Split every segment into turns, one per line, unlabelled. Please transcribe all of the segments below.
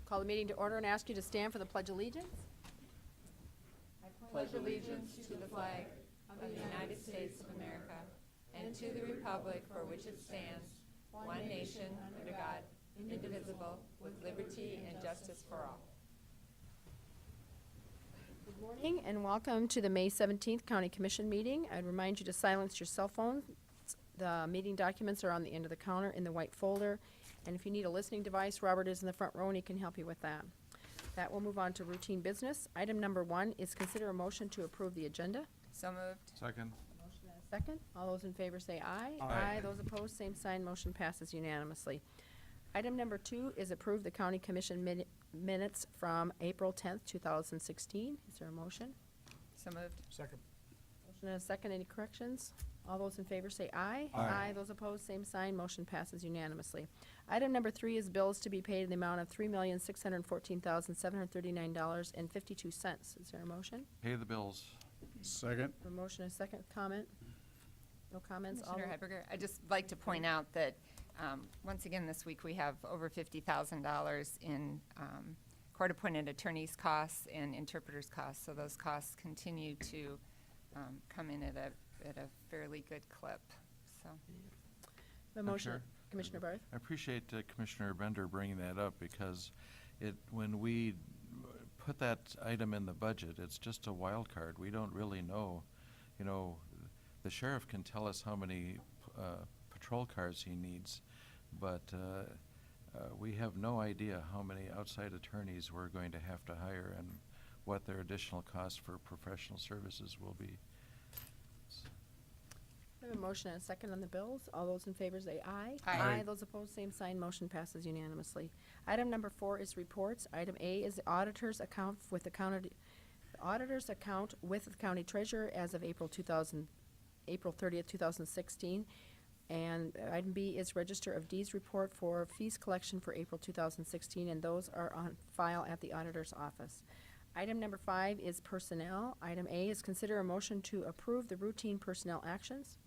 Call the meeting to order and ask you to stand for the Pledge of Allegiance.
Pledge allegiance to the flag of the United States of America and to the republic for which it stands, one nation, under God, indivisible, with liberty and justice for all.
Good morning and welcome to the May 17th County Commission meeting. I'd remind you to silence your cell phone. The meeting documents are on the end of the counter in the white folder. And if you need a listening device, Robert is in the front row and he can help you with that. That will move on to routine business. Item number 1 is consider a motion to approve the agenda.
So moved.
Second.
Motion and a second. All those in favor say aye.
Aye.
Those opposed, same sign. Motion passes unanimously. Item number 2 is approve the county commission minutes from April 10th, 2016. Is there a motion?
So moved.
Second.
Motion and a second. Any corrections? All those in favor say aye.
Aye.
Those opposed, same sign. Motion passes unanimously. Item number 3 is bills to be paid in the amount of $3,614,739.52. Is there a motion?
Pay the bills. Second.
A motion and a second. Comment? No comments? All
Commissioner Heiberger, I'd just like to point out that once again this week we have over $50,000 in court-appointed attorneys' costs and interpreters' costs. So those costs continue to come in at a fairly good clip. So.
The motion.
Chair.
Commissioner Barth?
I appreciate Commissioner Bender bringing that up because when we put that item in the budget, it's just a wild card. We don't really know. You know, the sheriff can tell us how many patrol cars he needs, but we have no idea how many outside attorneys we're going to have to hire and what their additional costs for professional services will be.
I have a motion and a second on the bills. All those in favor say aye.
Aye.
Those opposed, same sign. Motion passes unanimously. Item number 4 is reports. Item A is the auditor's account with the county treasurer as of April 30th, 2016. And item B is register of deeds report for fees collection for April 2016, and those are on file at the auditor's office. Item number 5 is personnel. Item A is consider a motion to approve the routine personnel actions.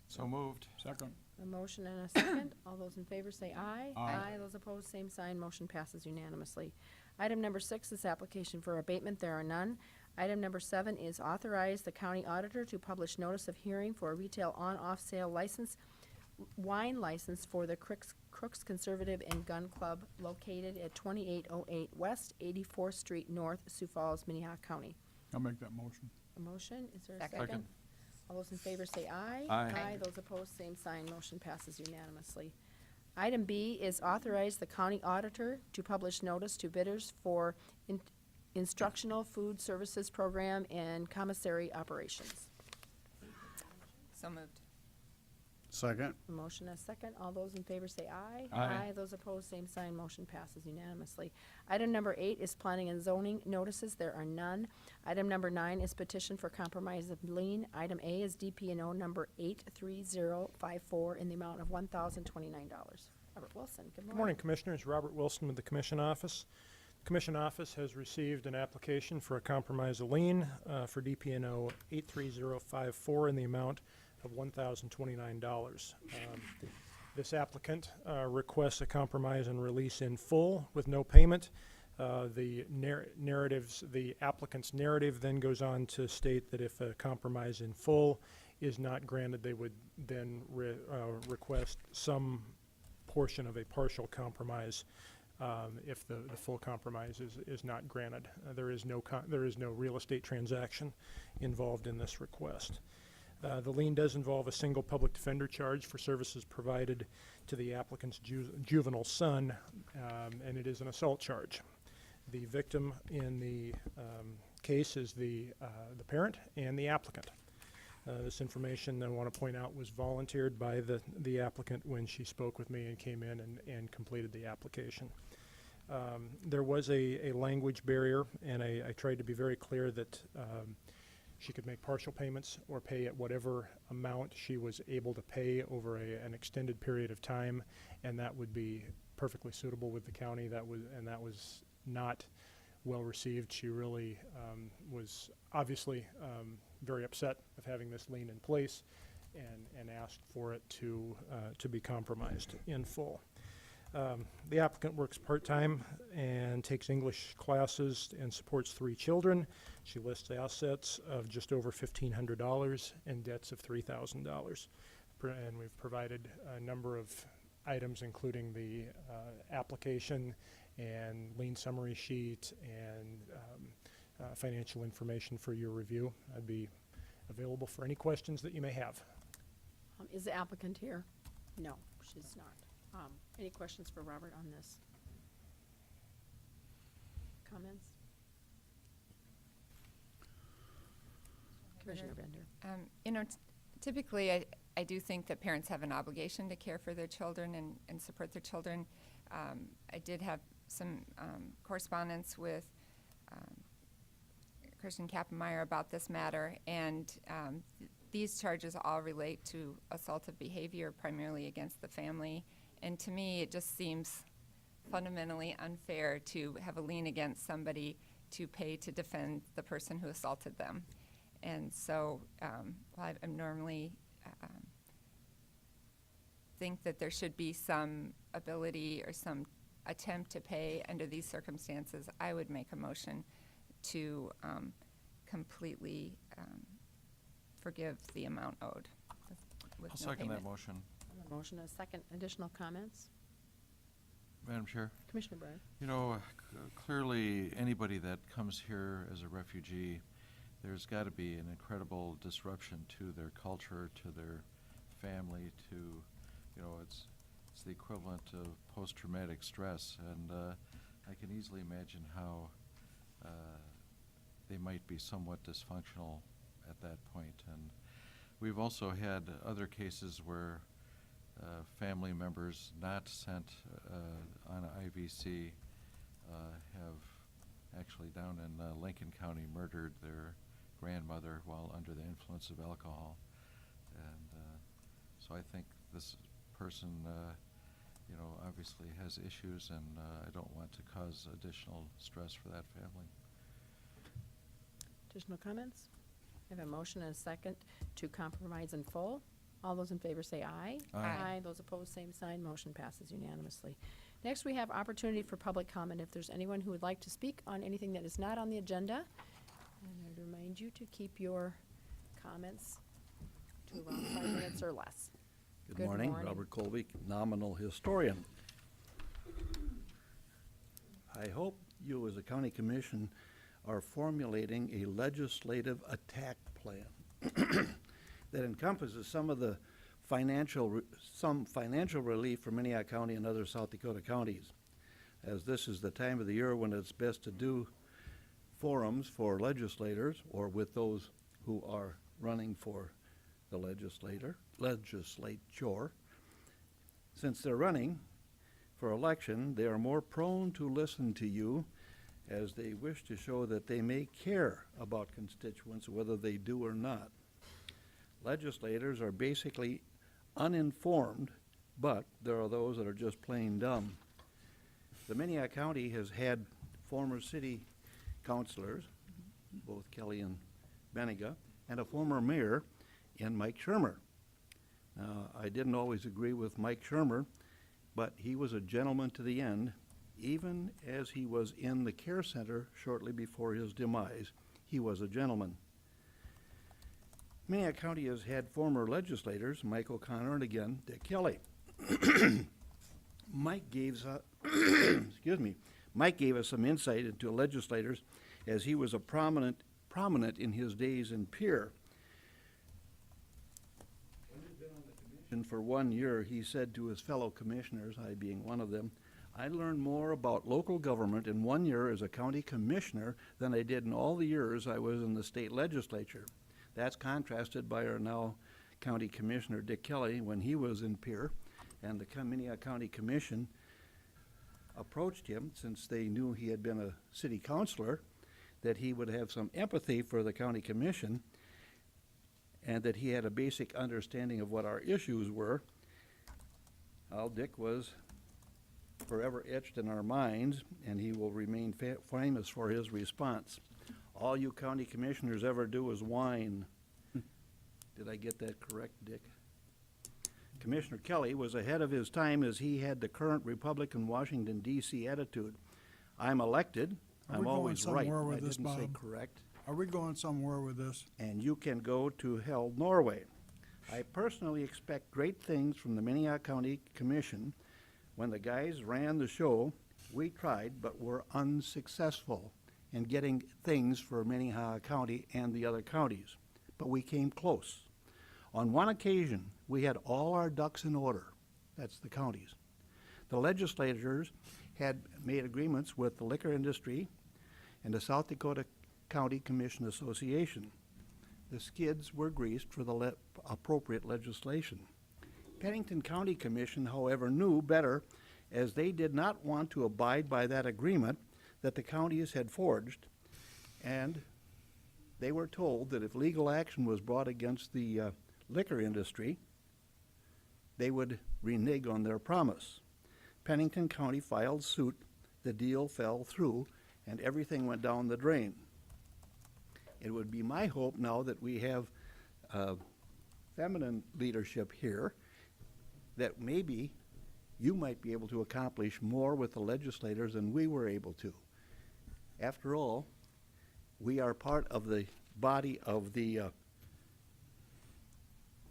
So moved. Second.
A motion and a second. All those in favor say aye.
Aye.
Those opposed, same sign. Motion passes unanimously. Item number 6 is application for abatement. There are none. Item number 7 is authorize the county auditor to publish notice of hearing for a retail on-off sale license, wine license for the Crooks Conservative and Gun Club located at 2808 West 84th Street North, Sioux Falls, Minnehaha County.
I'll make that motion.
A motion. Is there a
Second.
second? All those in favor say aye.
Aye.
Those opposed, same sign. Motion passes unanimously. Item B is authorize the county auditor to publish notice to bidders for instructional food services program and commissary operations.
So moved.
Second.
A motion and a second. All those in favor say aye.
Aye.
Those opposed, same sign. Motion passes unanimously. Item number 8 is planning and zoning notices. There are none. Item number 9 is petition for compromise of lien. Item A is DP&O number 83054 in the amount of $1,029. Robert Wilson, good morning.
Good morning, Commissioners. Robert Wilson with the Commission Office. The Commission Office has received an application for a compromise of lien for DP&O 83054 in the amount of $1,029. This applicant requests a compromise and release in full with no payment. The applicant's narrative then goes on to state that if a compromise in full is not granted, they would then request some portion of a partial compromise if the full compromise is not granted. There is no real estate transaction involved in this request. The lien does involve a single public defender charge for services provided to the applicant's juvenile son, and it is an assault charge. The victim in the case is the parent and the applicant. This information, I want to point out, was volunteered by the applicant when she spoke with me and came in and completed the application. There was a language barrier, and I tried to be very clear that she could make partial payments or pay at whatever amount she was able to pay over an extended period of time, and that would be perfectly suitable with the county. That was not well received. She really was obviously very upset of having this lien in place, and asked for it to be compromised in full. The applicant works part-time and takes English classes and supports 3 children. She lists assets of just over $1,500 and debts of $3,000. And we've provided a number of items, including the application and lien summary sheet and financial information for your review. I'd be available for any questions that you may have.
Is the applicant here? No, she's not. Any questions for Robert on this? Comments? Commissioner Bender.
You know, typically, I do think that parents have an obligation to care for their children and support their children. I did have some correspondence with Christian Kappenmeyer about this matter, and these charges all relate to assaultive behavior, primarily against the family. And to me, it just seems fundamentally unfair to have a lien against somebody to pay to defend the person who assaulted them. And so I normally think that there should be some ability or some attempt to pay under these circumstances. I would make a motion to completely forgive the amount owed. With
I'll
no
second that
payment.
motion.
A motion, a second. Additional comments?
Madam Chair,
Commissioner Brand.
you know, clearly anybody that comes here as a refugee, there's got to be an incredible disruption to their culture, to their family, to, you know, it's the equivalent of post-traumatic stress, and I can easily imagine how they might be somewhat dysfunctional at that point. And we've also had other cases where family members not sent on IVC have actually down in Lincoln County murdered their grandmother while under the influence of alcohol. And so I think this person, you know, obviously has issues, and I don't want to cause additional stress for that family.
Additional comments? I have a motion and a second to compromise in full. All those in favor say aye.
Aye.
Those opposed, same sign. Motion passes unanimously. Next, we have opportunity for public comment. If there's anyone who would like to speak on anything that is not on the agenda, and I'd remind you to keep your comments to around 5 minutes or less.
Good
Good
morning,
morning.
Robert Colby, nominal historian. I hope you as a county commission are formulating a legislative attack plan that encompasses some of the financial relief for Minnehaha County and other South Dakota counties, as this is the time of the year when it's best to do forums for legislators or with those who are running for the legislature. Since they're running for election, they are more prone to listen to you as they wish to show that they may care about constituents, whether they do or not. Legislators are basically uninformed, but there are those that are just plain dumb. The Minnehaha County has had former city councilors, both Kelly and Benega, and a former mayor in Mike Shermer. I didn't always agree with Mike Shermer, but he was a gentleman to the end, even as he was in the care center shortly before his demise. He was a gentleman. Minnehaha County has had former legislators, Mike O'Connor and again Dick Kelly. Mike gave us some insight into legislators as he was a prominent in his days in Pierre. When he'd been on the commission for 1 year, he said to his fellow commissioners, I being one of them, I learned more about local government in 1 year as a county commissioner than I did in all the years I was in the state legislature. That's contrasted by our now county commissioner, Dick Kelly, when he was in Pierre, and the Minnehaha County Commission approached him, since they knew he had been a city councilor, that he would have some empathy for the county commission and that he had a basic understanding of what our issues were. Well, Dick was forever etched in our minds, and he will remain famous for his response. All you county commissioners ever do is whine. Did I get that correct, Dick? Commissioner Kelly was ahead of his time as he had the current Republican Washington, D.C. attitude. I'm elected,
Are
I'm
we going
always right.
somewhere with
I
this,
didn't say
Bob?
correct.
Are we going somewhere with this?
And you can go to hell, Norway. I personally expect great things from the Minnehaha County Commission. When the guys ran the show, we tried but were unsuccessful in getting things for Minnehaha County and the other counties. But we came close. On one occasion, we had all our ducks in order. That's the counties. The legislators had made agreements with the liquor industry and the South Dakota County Commission Association. The skids were greased for the appropriate legislation. Pennington County Commission, however, knew better, as they did not want to abide by that agreement that the counties had forged, and they were told that if legal action was brought against the liquor industry, they would renege on their promise. Pennington County filed suit, the deal fell through, and everything went down the drain. It would be my hope now that we have feminine leadership here, that maybe you might be able to accomplish more with the legislators than we were able to. After all, we are part of the body of the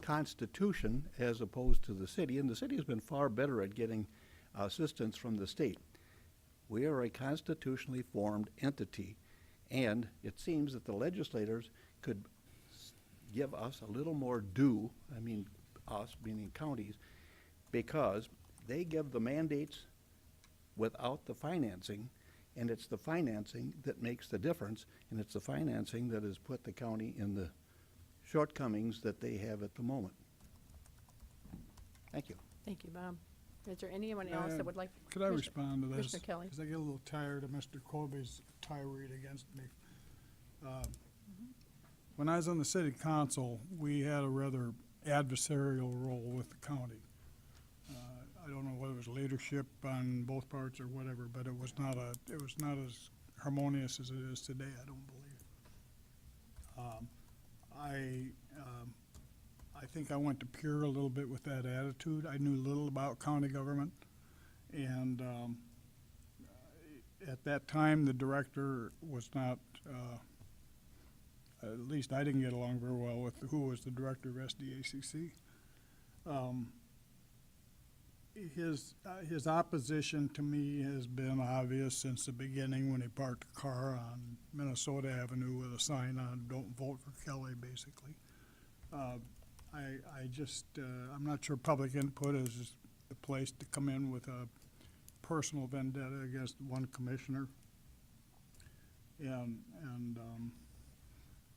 Constitution as opposed to the city, and the city has been far better at getting assistance from the state. We are a constitutionally formed entity, and it seems that the legislators could give us a little more due, I mean us, meaning counties, because they give the mandates without the financing, and it's the financing that makes the difference, and it's the financing that has put the county in the shortcomings that they have at the moment. Thank you.
Thank you, Bob. Is there anyone else that would like?
Could I
Commissioner-
respond to this?
Commissioner Kelly.
Because I get a little tired of Mr. Colby's tirade against me. When I was on the city council, we had a rather adversarial role with the county. I don't know whether it was leadership on both parts or whatever, but it was not as harmonious as it is today, I don't believe. I think I went to Pure a little bit with that attitude. I knew little about county government, and at that time, the director was not, at least I didn't get along very well with who was the director of SDACC. His opposition to me has been obvious since the beginning when he parked a car on Minnesota Avenue with a sign on, "Don't vote for Kelly," basically. I'm not sure public input is the place to come in with a personal vendetta against one commissioner. And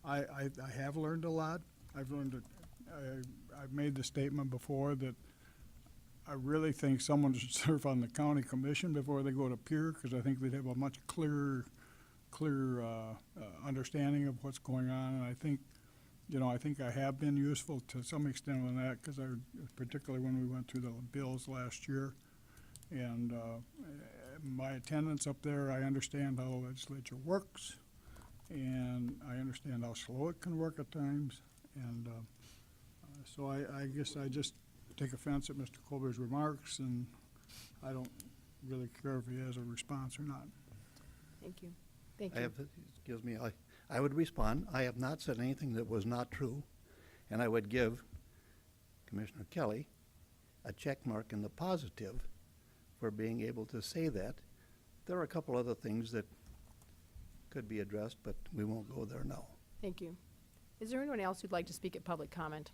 I have learned a lot. I've made the statement before that I really think someone should serve on the county commission before they go to Pure, because I think they'd have a much clearer understanding of what's going on. And I think I have been useful to some extent on that, because particularly when we went through the bills last year. And my attendance up there, I understand how the legislature works, and I understand how slow it can work at times. And so I guess I just take offense at Mr. Colby's remarks, and I don't really care if he has a response or not.
Thank you. Thank you.
Excuse me, I would respond. I have not said anything that was not true, and I would give Commissioner Kelly a check mark in the positive for being able to say that. There are a couple other things that could be addressed, but we won't go there now.
Thank you. Is there anyone else who'd like to speak at public comment?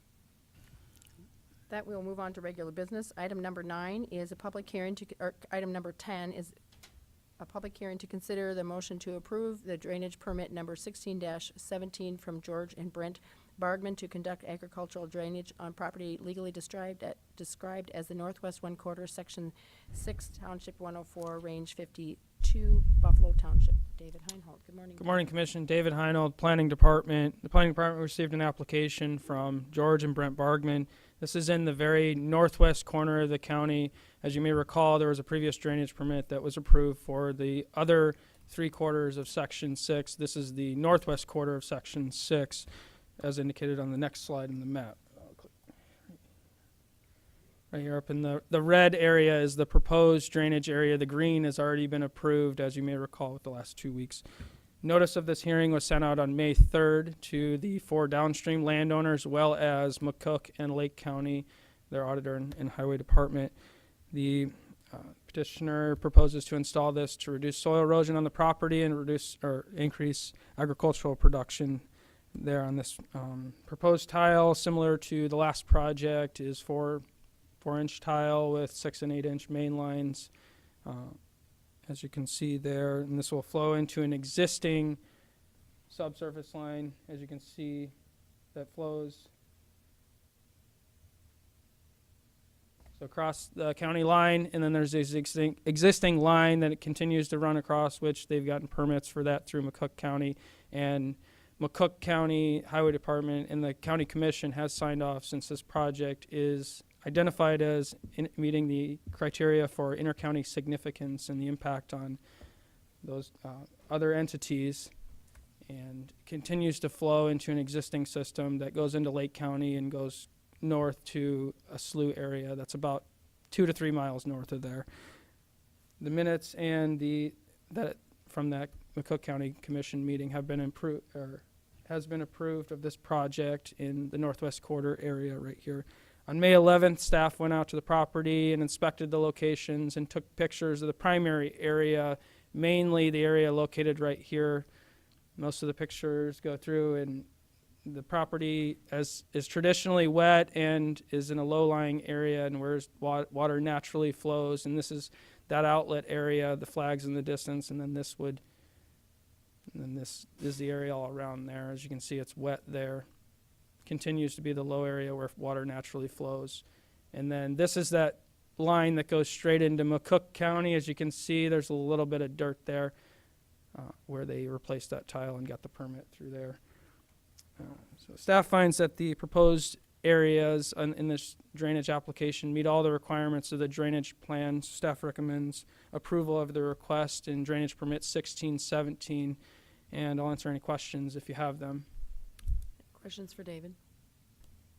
That we'll move on to regular business. Item number 9 is a public hearing item number 10 is a public hearing to consider the motion to approve the drainage permit number 16-17 from George and Brent Bargman to conduct agricultural drainage on property legally described as the Northwest 1/4, Section 6, Township 104, Range 52, Buffalo Township. David Heinhold. Good morning.
Good morning, Commission. David Heinold, Planning Department. The Planning Department received an application from George and Brent Bargman. This is in the very northwest corner of the county. As you may recall, there was a previous drainage permit that was approved for the other 3/4 of Section 6. This is the northwest quarter of Section 6, as indicated on the next slide in the map. right here up in the red area is the proposed drainage area. The green has already been approved, as you may recall, with the last 2 weeks. Notice of this hearing was sent out on May 3rd to the 4 downstream landowners, as well as McCook and Lake County, their auditor and highway department. The petitioner proposes to install this to reduce soil erosion on the property and reduce or increase agricultural production there on this proposed tile. Similar to the last project, is 4-inch tile with 6 and 8-inch main lines, as you can see there. And this will flow into an existing subsurface line, as you can see, that flows across the county line, and then there's this existing line that it continues to run across, which they've gotten permits for that through McCook County. And McCook County Highway Department and the County Commission has signed off, since this project is identified as meeting the criteria for intercounty significance and the impact on those other entities, and continues to flow into an existing system that goes into Lake County and goes north to a slough area that's about 2 to 3 miles north of there. The minutes and that from that McCook County Commission meeting have been has been approved of this project in the northwest quarter area right here. On May 11th, staff went out to the property and inspected the locations and took pictures of the primary area, mainly the area located right here. Most of the pictures go through, and the property is traditionally wet and is in a low-lying area and where water naturally flows. And this is that outlet area, the flags in the distance, and then this is the area all around there. As you can see, it's wet there. Continues to be the low area where water naturally flows. And then this is that line that goes straight into McCook County. As you can see, there's a little bit of dirt there where they replaced that tile and got the permit through there. So staff finds that the proposed areas in this drainage application meet all the requirements of the drainage plan. Staff recommends approval of the request in Drainage Permit 1617, and I'll answer any questions if you have them.
Questions for David?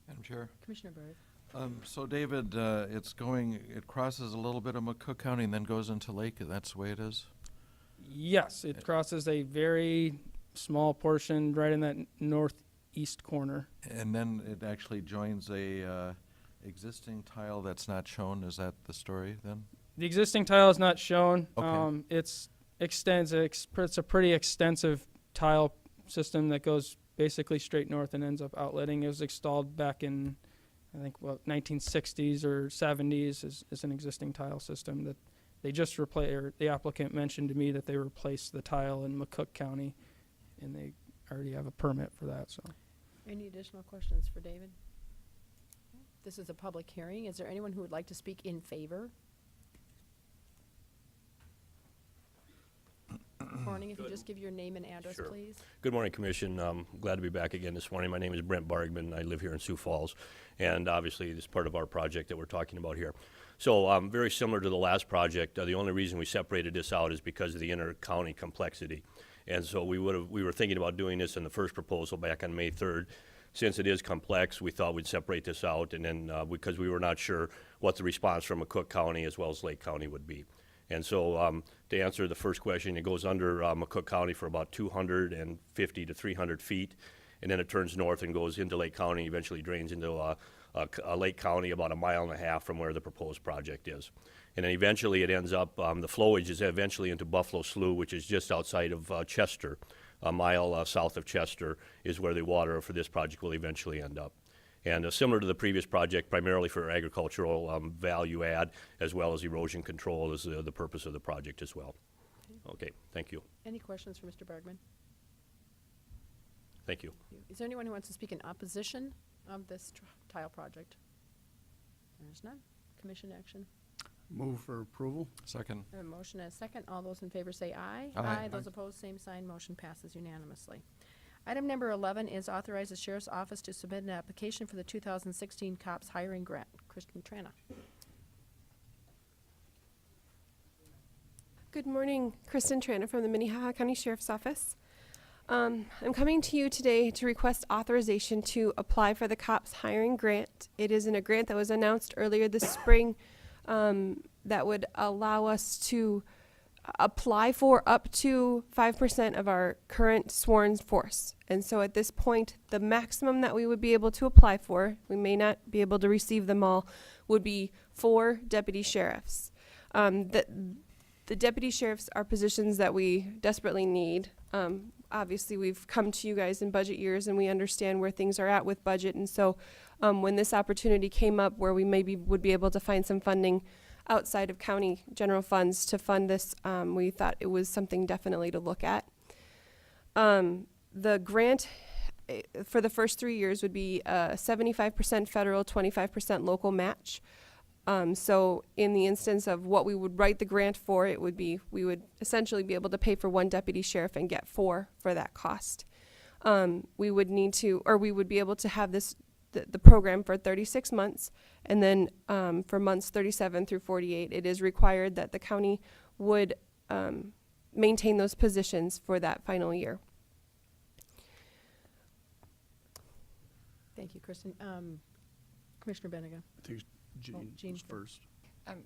Madam Chair.
Commissioner Barth?
So David, it crosses a little bit of McCook County and then goes into Lake. That's the way it is?
Yes, it crosses a very small portion right in that northeast corner.
And then it actually joins a existing tile that's not shown. Is that the story then?
The existing tile is not shown.
Okay.
It's a pretty extensive tile system that goes basically straight north and ends up outletting. It was installed back in, I think, 1960s or 70s is an existing tile system that they just replaced. Or the applicant mentioned to me that they replaced the tile in McCook County, and they already have a permit for that. So,
Any additional questions for David? This is a public hearing. Is there anyone who would like to speak in favor? Morning, if you just give your name and address,
Sure.
please.
Good morning, Commission. Glad to be back again this morning. My name is Brent Bargman. I live here in Sioux Falls, and obviously this is part of our project that we're talking about here. So very similar to the last project, the only reason we separated this out is because of the inter-county complexity. And so we were thinking about doing this in the first proposal back on May 3rd. Since it is complex, we thought we'd separate this out, and then because we were not sure what the response from McCook County as well as Lake County would be. And so to answer the first question, it goes under McCook County for about 250 to 300 feet, and then it turns north and goes into Lake County, eventually drains into Lake County about 1.5 miles from where the proposed project is. And then eventually it ends up, the flowage is eventually into Buffalo Slough, which is just outside of Chester. 1 mile south of Chester is where the water for this project will eventually end up. And similar to the previous project, primarily for agricultural value add, as well as erosion control is the purpose of the project as well. Okay, thank you.
Any questions for Mr. Bergman?
Thank you.
Is there anyone who wants to speak in opposition of this tile project? There's none. Commission action.
Move for approval?
Second.
I have a motion and a second. All those in favor say aye.
Aye.
Those opposed, same sign. Motion passes unanimously. Item number 11 is authorize the Sheriff's Office to submit an application for the 2016 COPS hiring grant. Kristen Trana.
Good morning, Kristen Trana from the Minnehaha County Sheriff's Office. I'm coming to you today to request authorization to apply for the COPS hiring grant. It is in a grant that was announced earlier this spring that would allow us to apply for up to 5% of our current sworn force. And so at this point, the maximum that we would be able to apply for, we may not be able to receive them all, would be 4 deputy sheriffs. The deputy sheriffs are positions that we desperately need. Obviously, we've come to you guys in budget years and we understand where things are at with budget. And so when this opportunity came up where we maybe would be able to find some funding outside of county general funds to fund this, we thought it was something definitely to look at. The grant for the first 3 years would be 75% federal, 25% local match. So in the instance of what we would write the grant for, it would be, we would essentially be able to pay for 1 deputy sheriff and get 4 for that cost. We would need to, or we would be able to have this, the program for 36 months. And then for months 37 through 48, it is required that the county would maintain those positions for that final year.
Thank you, Kristen. Commissioner Benega.
I think
Jean
Jean was
first.
first.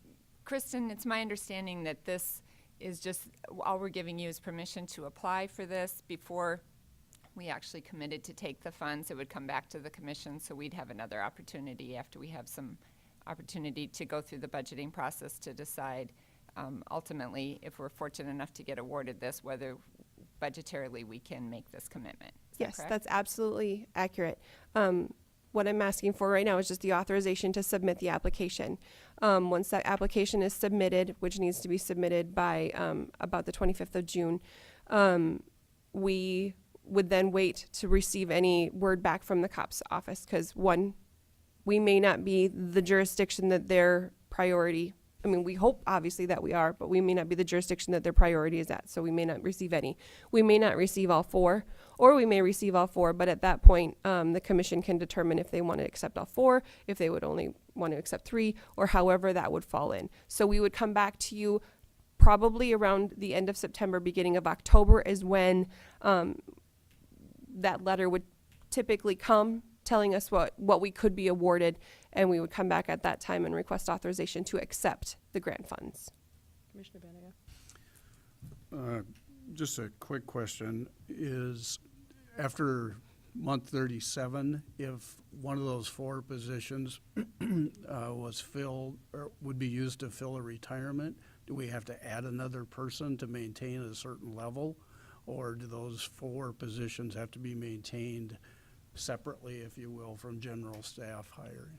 Kristen, it's my understanding that this is just, all we're giving you is permission to apply for this before we actually committed to take the funds. It would come back to the commission, so we'd have another opportunity after we have some opportunity to go through the budgeting process to decide ultimately, if we're fortunate enough to get awarded this, whether budgetarily we can make this commitment. Is that
Yes,
correct?
that's absolutely accurate. What I'm asking for right now is just the authorization to submit the application. Once that application is submitted, which needs to be submitted by about the 25th of June, we would then wait to receive any word back from the COPS office, because one, we may not be the jurisdiction that their priority, I mean, we hope obviously that we are, but we may not be the jurisdiction that their priority is at, so we may not receive any. We may not receive all 4, or we may receive all 4, but at that point, the commission can determine if they want to accept all 4, if they would only want to accept 3, or however that would fall in. So we would come back to you probably around the end of September, beginning of October is when that letter would typically come telling us what we could be awarded, and we would come back at that time and request authorization to accept the grant funds.
Commissioner Benega.
Just a quick question, is after month 37, if one of those 4 positions was filled, or would be used to fill a retirement, do we have to add another person to maintain a certain level? Or do those 4 positions have to be maintained separately, if you will, from general staff hiring?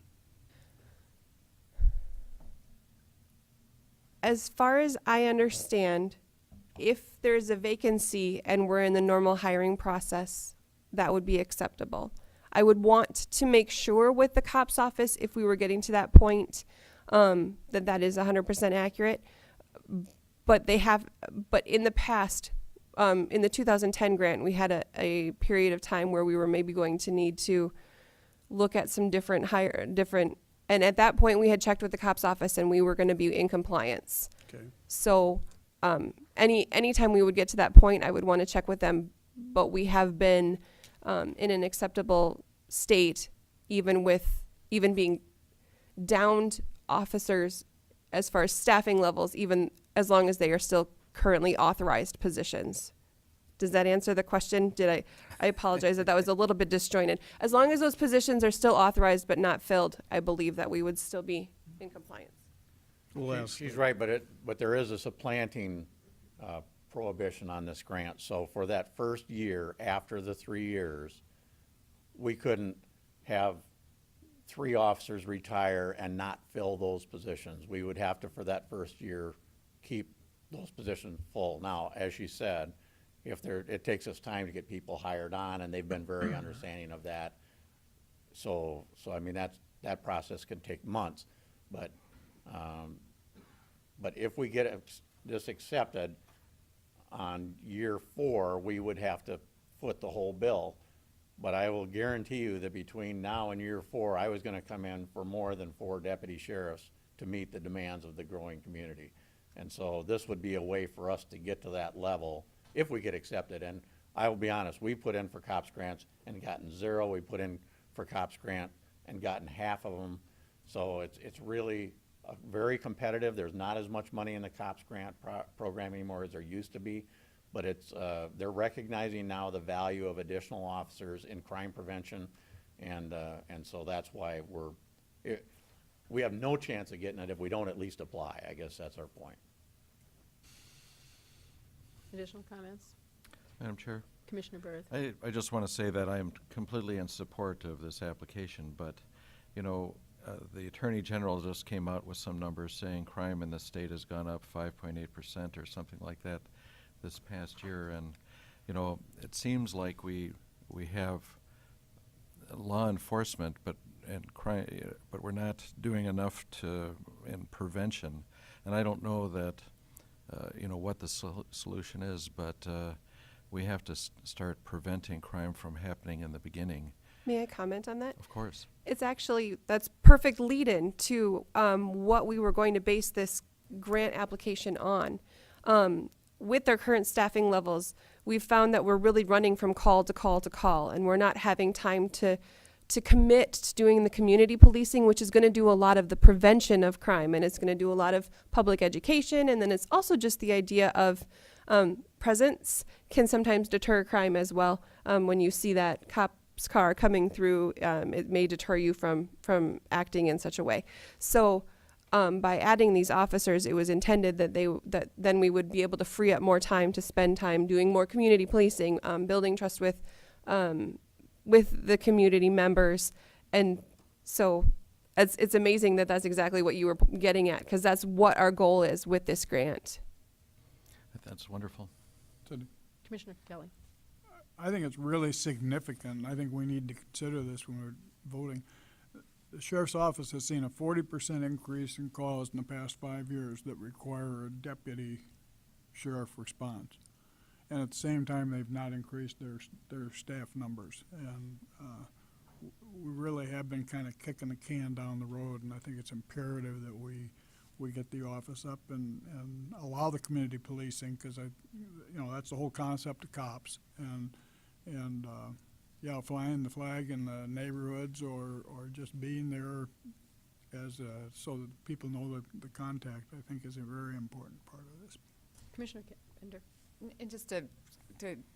As far as I understand, if there's a vacancy and we're in the normal hiring process, that would be acceptable. I would want to make sure with the COPS office, if we were getting to that point, that is 100% accurate. But in the past, in the 2010 grant, we had a period of time where we were maybe going to need to look at some different, and at that point we had checked with the COPS office and we were going to be in compliance.
Okay.
So anytime we would get to that point, I would want to check with them, but we have been in an acceptable state, even being downed officers as far as staffing levels, even as long as they are still currently authorized positions. Does that answer the question? I apologize that was a little bit disjointed. As long as those positions are still authorized but not filled, I believe that we would still be in compliance.
She's right, but there is a supplanting prohibition on this grant. So for that first year, after the 3 years, we couldn't have 3 officers retire and not fill those positions. We would have to, for that first year, keep those positions full. Now, as she said, it takes us time to get people hired on, and they've been very understanding of that. So I mean, that process can take months, but if we get this accepted on year 4, we would have to foot the whole bill. But I will guarantee you that between now and year 4, I was gonna come in for more than 4 deputy sheriffs to meet the demands of the growing community. And so this would be a way for us to get to that level if we get accepted. And I will be honest, we put in for COPS grants and gotten zero. We put in for COPS grant and gotten half of them. So it's really very competitive. There's not as much money in the COPS grant program anymore as there used to be. But it's, they're recognizing now the value of additional officers in crime prevention. And so that's why we have no chance of getting it if we don't at least apply. I guess that's our point.
Additional comments?
Madam Chair,
Commissioner Berth?
I just want to say that I am completely in support of this application, but, you know, the Attorney General just came out with some numbers saying crime in the state has gone up 5.8% or something like that this past year, and, you know, it seems like we have law enforcement, but we're not doing enough in prevention, and I don't know that, you know, what the solution is, but we have to start preventing crime from happening in the beginning.
May I comment on that?
Of course.
It's actually, that's perfect lead-in to what we were going to base this grant application on. With their current staffing levels, we've found that we're really running from call to call to call, and we're not having time to commit to doing the community policing, which is going to do a lot of the prevention of crime, and it's going to do a lot of public education, and then it's also just the idea of presence can sometimes deter crime as well. When you see that cop's car coming through, it may deter you from acting in such a way. So by adding these officers, it was intended that then we would be able to free up more time to spend time doing more community policing, building trust with the community members. And so it's amazing that that's exactly what you were getting at, because that's what our goal is with this grant.
That's wonderful.
Commissioner Kelly?
I think it's really significant. I think we need to consider this when we're voting. The Sheriff's Office has seen a 40% increase in calls in the past 5 years that require a deputy sheriff response. And at the same time, they've not increased their staff numbers. And we really have been kind of kicking the can down the road, and I think it's imperative that we get the office up and allow the community policing, because that's the whole concept of cops. And flying the flag in the neighborhoods or just being there so that people know the contact, I think, is a very important part of this.
Commissioner Bender?
And just to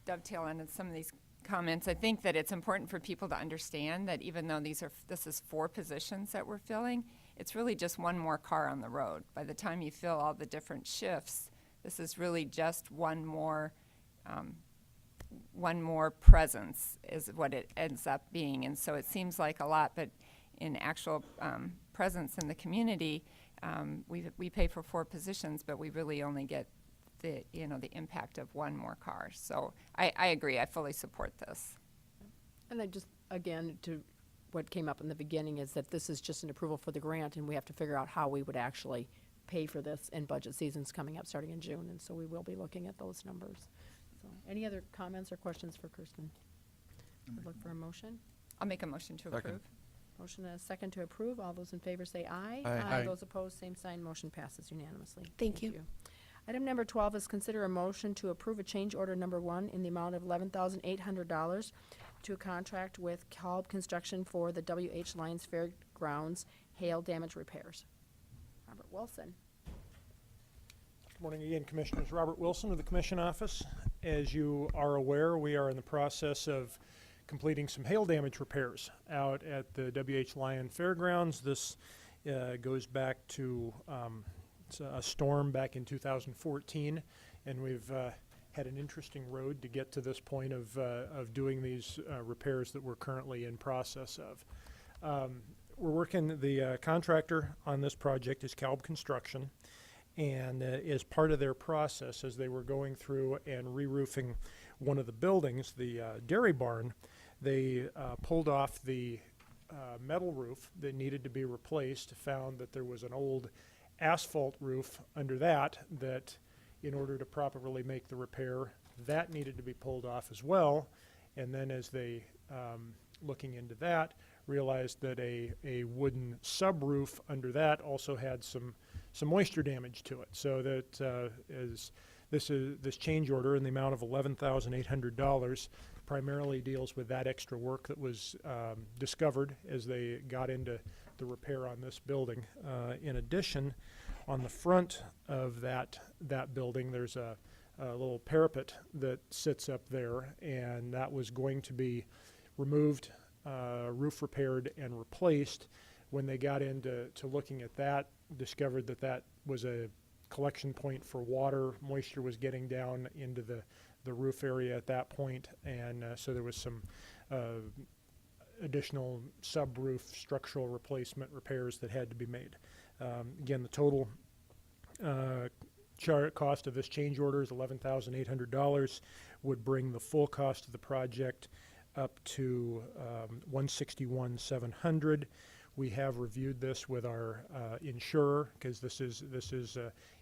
dovetail on some of these comments, I think that it's important for people to understand that even though this is 4 positions that we're filling, it's really just one more car on the road. By the time you fill all the different shifts, this is really just one more presence is what it ends up being. And so it seems like a lot, but in actual presence in the community, we pay for 4 positions, but we really only get the impact of one more car. So I agree. I fully support this.
And then just, again, to what came up in the beginning is that this is just an approval for the grant, and we have to figure out how we would actually pay for this, and budget season's coming up starting in June, and so we will be looking at those numbers. So, any other comments or questions for Kirsten? We'll look for a motion.
I'll make a motion to
Second.
approve.
Motion and a second to approve. All those in favor say aye.
Aye.
Those opposed, same sign. Motion passes unanimously.
Thank you.
Item number 12 is consider a motion to approve a change order number 1 in the amount of $11,800 to a contract with Kalb Construction for the W.H. Lyons Fairgrounds hail damage repairs. Robert Wilson.
Good morning again, Commissioners. Robert Wilson of the Commission Office. As you are aware, we are in the process of completing some hail damage repairs out at the W.H. Lyon Fairgrounds. This goes back to a storm back in 2014, and we've had an interesting road to get to this point of doing these repairs that we're currently in process of. We're working, the contractor on this project is Kalb Construction, and as part of their process, as they were going through and re-roofing one of the buildings, the dairy barn, they pulled off the metal roof that needed to be replaced, found that there was an old asphalt roof under that in order to properly make the repair, that needed to be pulled off as well. And then as they, looking into that, realized that a wooden subroof under that also had some moisture damage to it. So that as this change order in the amount of $11,800 primarily deals with that extra work that was discovered as they got into the repair on this building. In addition, on the front of that building, there's a little parapet that sits up there, and that was going to be removed, roof repaired, and replaced. When they got into looking at that, discovered that that was a collection point for water. Moisture was getting down into the roof area at that point, and so there was some additional sub-roof structural replacement repairs that had to be made. Again, the total cost of this change order is $11,800, would bring the full cost of the project up to $161,700. We have reviewed this with our insurer, because this is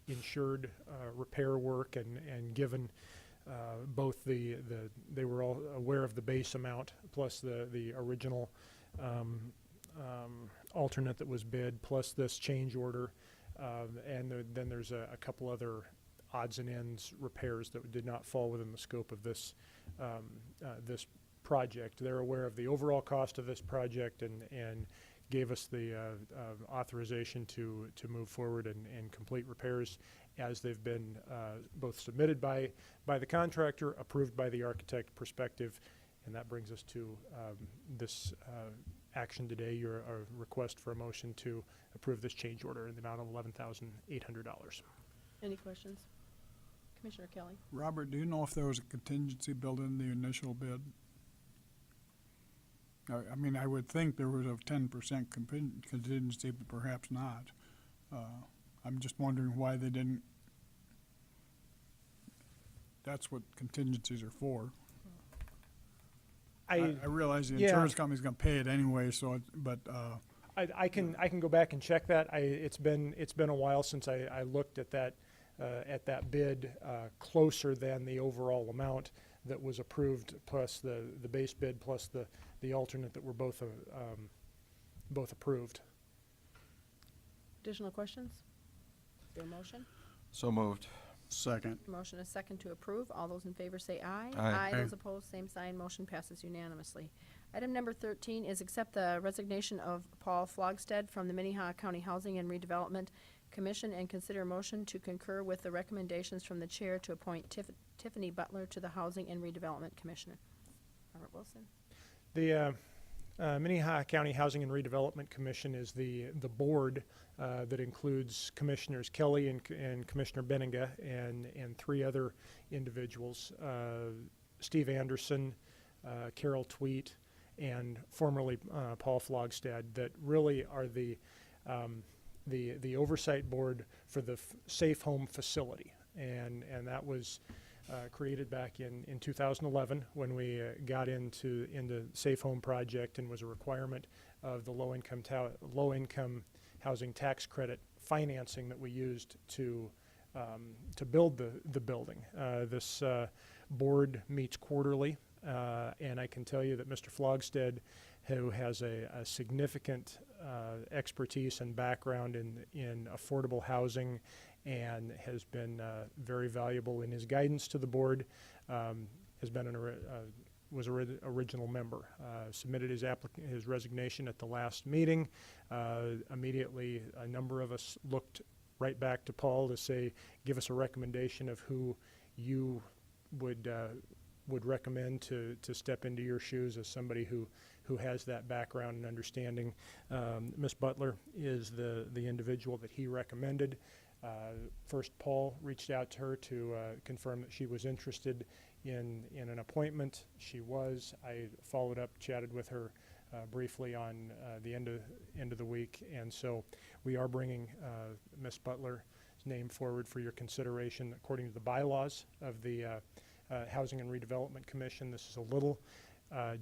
insured repair work, and given both they were all aware of the base amount plus the original alternate that was bid, plus this change order, and then there's a couple other odds and ends repairs that did not fall within the scope of this this project. They're aware of the overall cost of this project and gave us the authorization to move forward and complete repairs as they've been both submitted by the contractor, approved by the architect perspective, and that brings us to this action today, your request for a motion to approve this change order in the amount of $11,800.
Any questions? Commissioner Kelly?
Robert, do you know if there was a contingency built in the initial bid? I mean, I would think there was a 10% contingency, but perhaps not. I'm just wondering why they didn't. That's what contingencies are for. I realize the insurance company's going to pay it anyway, so
I can go back and check that. It's been a while since I looked at that bid closer than the overall amount that was approved, plus the base bid, plus the alternate that were both approved.
Additional questions? Your motion?
So moved.
second.
Motion is second to approve. All those in favor say aye.
Aye.
Those opposed, same sign. Motion passes unanimously. Item number 13 is accept the resignation of Paul Flogstead from the Minnehaha County Housing and Redevelopment Commission and consider motion to concur with the recommendations from the chair to appoint Tiffany Butler to the Housing and Redevelopment Commissioner. Robert Wilson.
The Minnehaha County Housing and Redevelopment Commission is the board that includes Commissioners Kelly and Commissioner Benninga and three other individuals, Steve Anderson, Carol Tweet, and formerly Paul Flogstad, that really are the oversight board for the Safe Home facility, and that was created back in 2011 when we got into Safe Home project, and was a requirement of the low income housing tax credit financing that we used to build the building. This board meets quarterly, and I can tell you that Mr. Flogstead, who has a significant expertise and background in affordable housing, and has been very valuable in his guidance to the board, has been was an original member. Submitted his resignation at the last meeting. Immediately, a number of us looked right back to Paul to say, give us a recommendation of who you would recommend to step into your shoes as somebody who has that background and understanding. Ms. Butler is the individual that he recommended. First, Paul reached out to her to confirm that she was interested in an appointment. She was. I followed up, chatted with her briefly on the end of the week, and so we are bringing Ms. Butler's name forward for your consideration according to the bylaws of the Housing and Redevelopment Commission. This is a little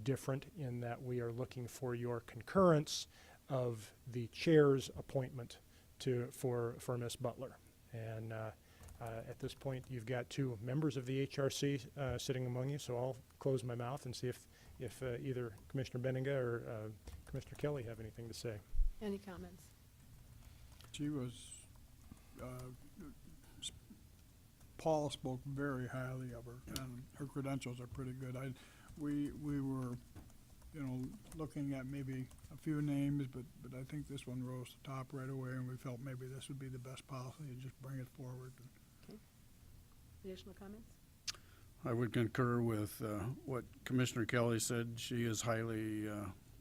different in that we are looking for your concurrence of the chair's appointment for Ms. Butler. And at this point, you've got two members of the HRC sitting among you, so I'll close my mouth and see if either Commissioner Benninga or Commissioner Kelly have anything to say.
Any comments?
She was Paul spoke very highly of her, and her credentials are pretty good. We were, you know, looking at maybe a few names, but I think this one rose to the top right away, and we felt maybe this would be the best policy, and just bring it forward.
Additional comments?
I would concur with what Commissioner Kelly said. She is highly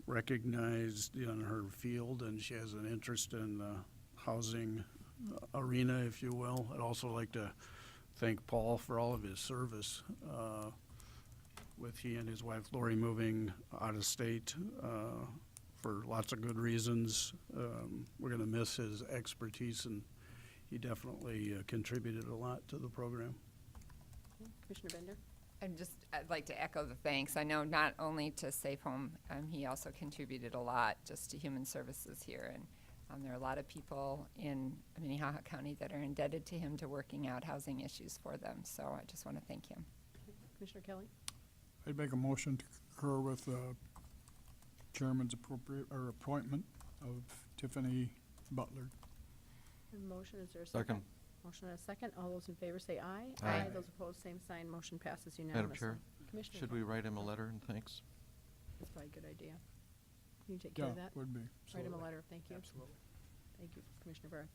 recognized in her field, and she has an interest in the housing arena, if you will. I'd also like to thank Paul for all of his service with he and his wife Lori moving out of state for lots of good reasons. We're going to miss his expertise, and he definitely contributed a lot to the program.
Commissioner Bender?
I'd like to echo the thanks. I know not only to Safe Home, he also contributed a lot just to human services here. And there are a lot of people in Minnehaha County that are indebted to him to working out housing issues for them. So I just want to thank him.
Commissioner Kelly?
I'd make a motion to concur with chairman's appointment of Tiffany Butler.
A motion, is there a second?
Second.
Motion and a second. All those in favor say aye.
Aye.
Those opposed, same sign. Motion passes
Madam
unanimously.
Chair,
Commissioner
should we write him a letter and thanks?
That's probably a good idea. Can you take care
Yeah,
of that?
would be.
Write him a letter, thank you.
Absolutely.
Thank you, Commissioner Barth.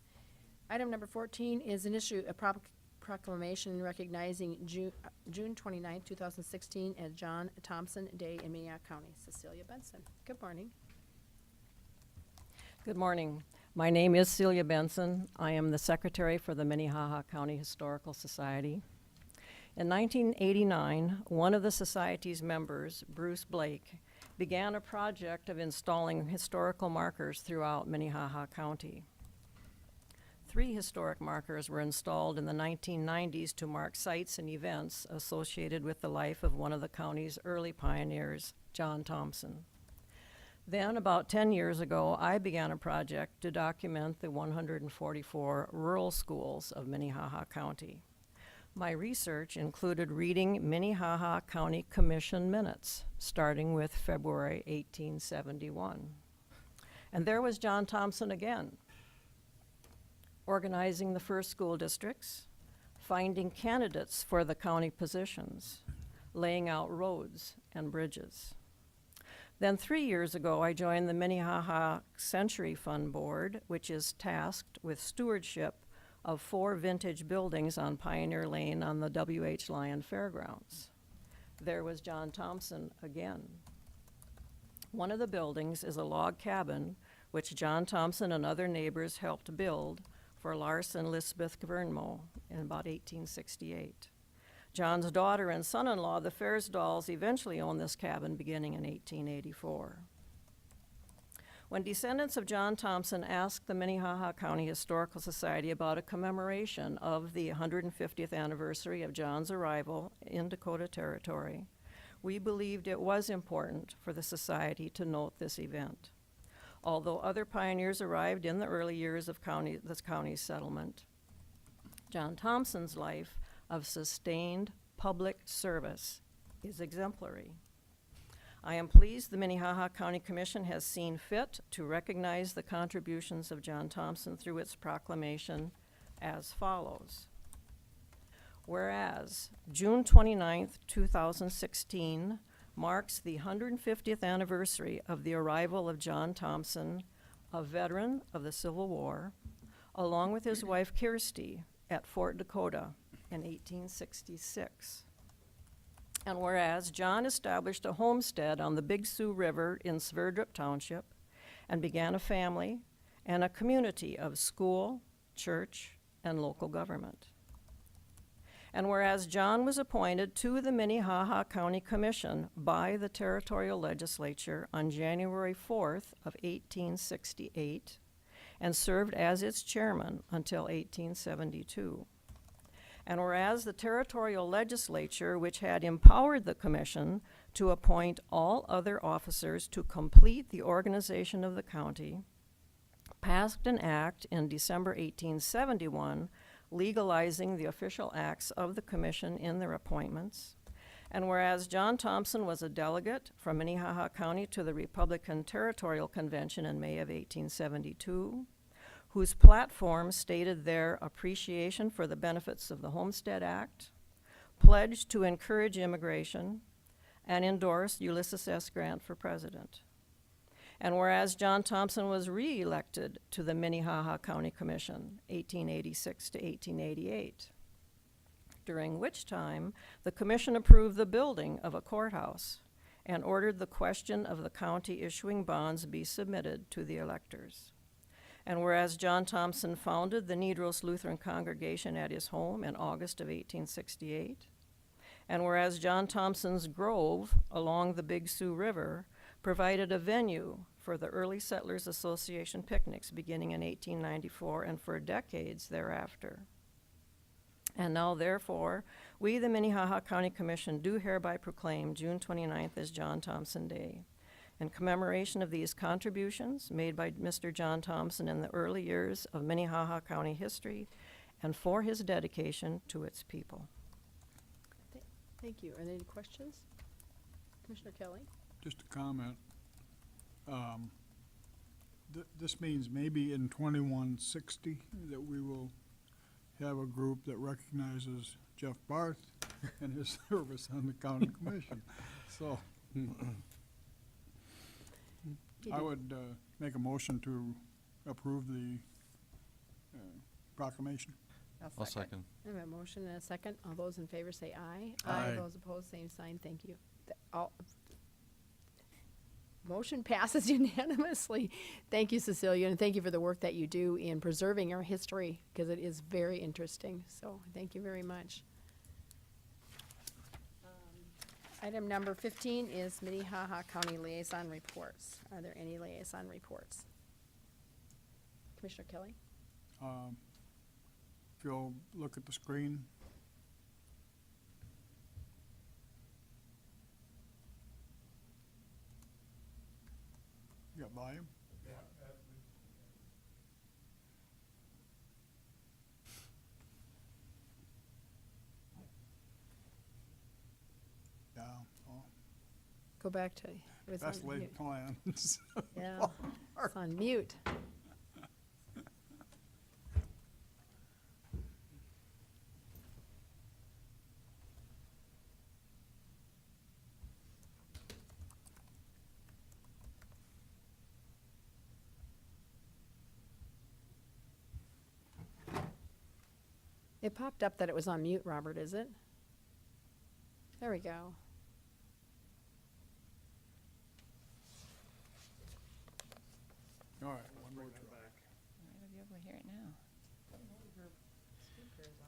Item number 14 is an issue, a proclamation recognizing June 29th, 2016 as John Thompson Day in Minnehaha County. Cecilia Benson. Good morning.
Good morning. My name is Celia Benson. I am the secretary for the Minnehaha County Historical Society. In 1989, one of the society's members, Bruce Blake, began a project of installing historical markers throughout Minnehaha County. 3 historic markers were installed in the 1990s to mark sites and events associated with the life of one of the county's early pioneers, John Thompson. Then, about 10 years ago, I began a project to document the 144 rural schools of Minnehaha County. My research included reading Minnehaha County Commission minutes, starting with February 1871. And there was John Thompson again, organizing the first school districts, finding candidates for the county positions, laying out roads and bridges. Then 3 years ago, I joined the Minnehaha Century Fund Board, which is tasked with stewardship of 4 vintage buildings on Pioneer Lane on the W.H. Lyon Fairgrounds. There was John Thompson again. One of the buildings is a log cabin, which John Thompson and other neighbors helped build for Lars and Lisbeth Gvernmo in about 1868. John's daughter and son-in-law, the Fairsdalls, eventually owned this cabin beginning in 1884. When descendants of John Thompson asked the Minnehaha County Historical Society about a commemoration of the 150th anniversary of John's arrival in Dakota Territory, we believed it was important for the society to note this event. Although other pioneers arrived in the early years of this county's settlement, John Thompson's life of sustained public service is exemplary. I am pleased the Minnehaha County Commission has seen fit to recognize the contributions of John Thompson through its proclamation as follows. Whereas June 29th, 2016 marks the 150th anniversary of the arrival of John Thompson, a veteran of the Civil War, along with his wife Kirsty at Fort Dakota in 1866. And whereas John established a homestead on the Big Sioux River in Sverdrup Township and began a family and a community of school, church, and local government. And whereas John was appointed to the Minnehaha County Commission by the territorial legislature on January 4th of 1868 and served as its chairman until 1872. And whereas the territorial legislature, which had empowered the commission to appoint all other officers to complete the organization of the county, passed an act in December 1871 legalizing the official acts of the commission in their appointments. And whereas John Thompson was a delegate from Minnehaha County to the Republican Territorial Convention in May of 1872, whose platform stated their appreciation for the benefits of the Homestead Act, pledged to encourage immigration, and endorsed Ulysses S. Grant for president. And whereas John Thompson was re-elected to the Minnehaha County Commission, 1886 to 1888, during which time the commission approved the building of a courthouse and ordered the question of the county issuing bonds be submitted to the electors. And whereas John Thompson founded the Nedros Lutheran congregation at his home in August of 1868, and whereas John Thompson's grove along the Big Sioux River provided a venue for the Early Settlers Association picnics beginning in 1894 and for decades thereafter. And now, therefore, we, the Minnehaha County Commission, do hereby proclaim June 29th as John Thompson Day, in commemoration of these contributions made by Mr. John Thompson in the early years of Minnehaha County history and for his dedication to its people.
Thank you. Are there any questions? Commissioner Kelly?
Just a comment. This means maybe in 2160 that we will have a group that recognizes Jeff Barth and his service on the county commission. So I would make a motion to approve the proclamation.
I'll second.
I have a motion and a second. All those in favor say aye.
Aye.
Those opposed, same sign. Thank you. Motion passes unanimously. Thank you, Cecilia, and thank you for the work that you do in preserving our history, because it is very interesting. So thank you very much. Item number 15 is Minnehaha County Liaison Reports. Are there any liaison reports? Commissioner Kelly?
If you'll look at the screen. You got volume? Yeah. Oh,
Go back to, it was on
best laid
mute.
plans.
Yeah, it's on mute. It popped up that it was on mute, Robert, is it? There we go.
All right, one more try.
You'll be able to hear it now.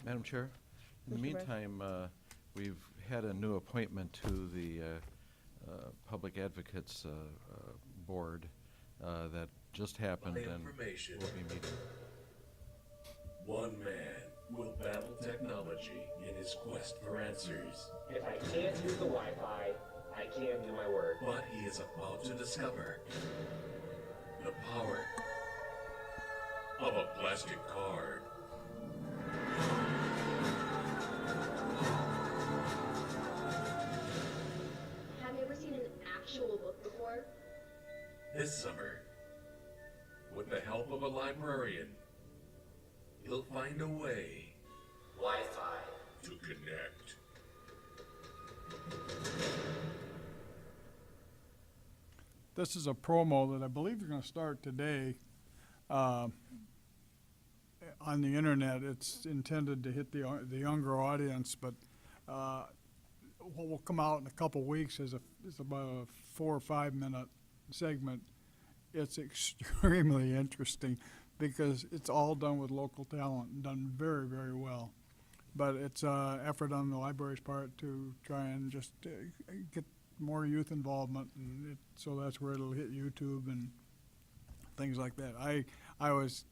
Madam Chair, in the
Commissioner Barth?
meantime, we've had a new appointment to the Public Advocates Board that just happened,
My
and
information.
we'll be meeting.
One man will battle technology in his quest for answers,
If I can't use the Wi-Fi, I can't do my work.
but he is about to discover the power of a plastic card.
Have you ever seen an actual book before?
This summer, with the help of a librarian, he'll find a way
Wi-Fi.
to connect.
This is a promo that I believe you're going to start today on the internet. It's intended to hit the younger audience, but what will come out in a couple weeks is about a 4 or 5 minute segment. It's extremely interesting because it's all done with local talent, done very, very well. But it's an effort on the library's part to try and just get more youth involvement, and so that's where it'll hit YouTube and things like that. I was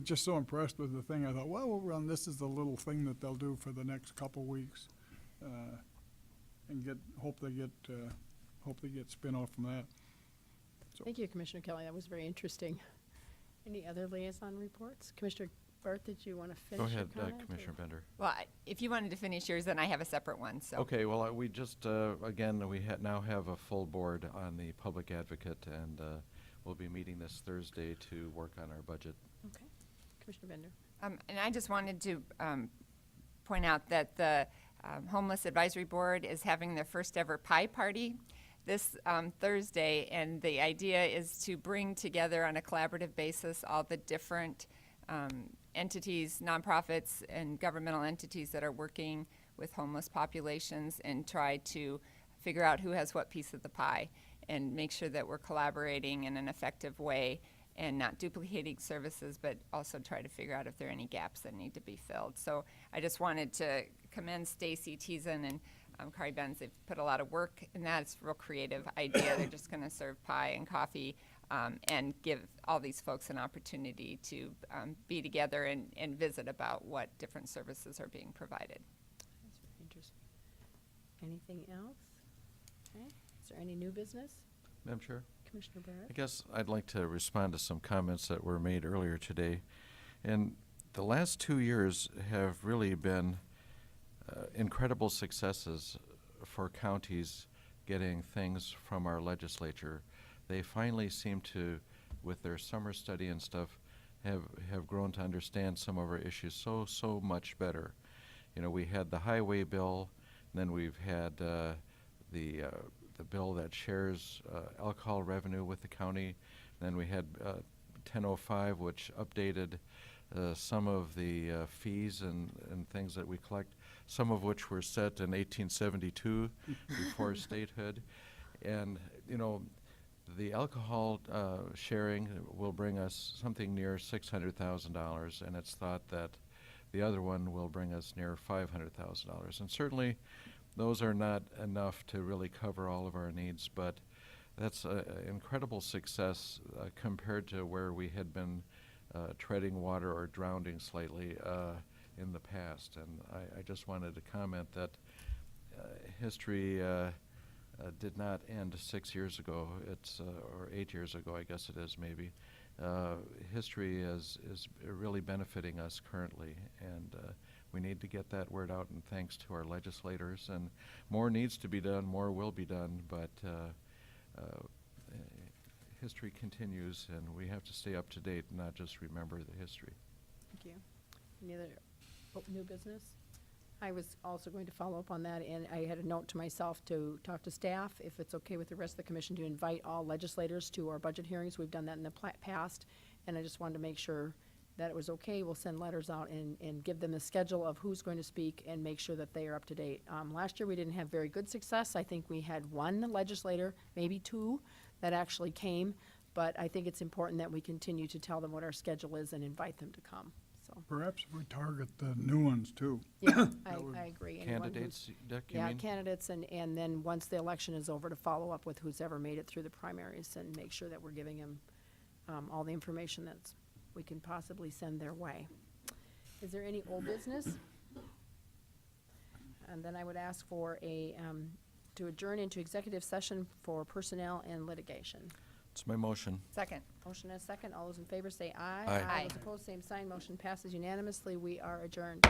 just so impressed with the thing. I thought, well, we'll run this as the little thing that they'll do for the next couple weeks, and hope they get spin-off from that. So.
Thank you, Commissioner Kelly. That was very interesting. Any other liaison reports? Commissioner Barth, did you want to finish
Go
your
ahead,
comment, or-
Commissioner Bender.
Well, if you wanted to finish yours, then I have a separate one, so.
Okay, well, we just, again, we now have a full board on the Public Advocate, and we'll be meeting this Thursday to work on our budget.
Commissioner Bender.
And I just wanted to point out that the Homeless Advisory Board is having their first ever pie party this Thursday, and the idea is to bring together on a collaborative basis all the different entities, nonprofits, and governmental entities that are working with homeless populations and try to figure out who has what piece of the pie and make sure that we're collaborating in an effective way and not duplicating services, but also try to figure out if there are any gaps that need to be filled. So I just wanted to commend Stacy Teason and Kari Benz. They've put a lot of work in that. It's a real creative idea. They're just going to serve pie and coffee and give all these folks an opportunity to be together and visit about what different services are being provided.
That's very interesting. Anything else? Okay. Is there any new business?
Madam Chair?
Commissioner Barrett?
I guess I'd like to respond to some comments that were made earlier today. And the last 2 years have really been incredible successes for counties getting things from our legislature. They finally seem to, with their summer study and stuff, have grown to understand some of our issues so much better. You know, we had the highway bill, and then we've had the bill that shares alcohol revenue with the county. Then we had 1005, which updated some of the fees and things that we collect, some of which were set in 1872 before statehood. And, you know, the alcohol sharing will bring us something near $600,000, and it's thought that the other one will bring us near $500,000. And certainly those are not enough to really cover all of our needs, but that's an incredible success compared to where we had been treading water or drowning slightly in the past. And I just wanted to comment that history did not end 6 years ago. It's or 8 years ago, I guess it is maybe. History is really benefiting us currently, and we need to get that word out, and thanks to our legislators. And more needs to be done, more will be done, but history continues, and we have to stay up to date and not just remember the history.
Thank you. Any other new business? I was also going to follow up on that, and I had a note to myself to talk to staff, if it's okay with the rest of the commission, to invite all legislators to our budget hearings. We've done that in the past, and I just wanted to make sure that it was okay. We'll send letters out and give them a schedule of who's going to speak and make sure that they are up to date. Last year we didn't have very good success. I think we had one legislator, maybe two, that actually came, but I think it's important that we continue to tell them what our schedule is and invite them to come. So,
Perhaps we target the new ones too.
yeah, I agree. Anyone who's-
Candidates, Dick, you
Yeah,
mean?
candidates, and then once the election is over, to follow up with who's ever made it through the primaries and make sure that we're giving them all the information that we can possibly send their way. Is there any old business? And then I would ask for to adjourn into executive session for personnel and litigation.
It's my motion.
Second.
Motion and a second. All those in favor say aye.
Aye.
Aye.
Those opposed, same sign. Motion passes unanimously. We are adjourned.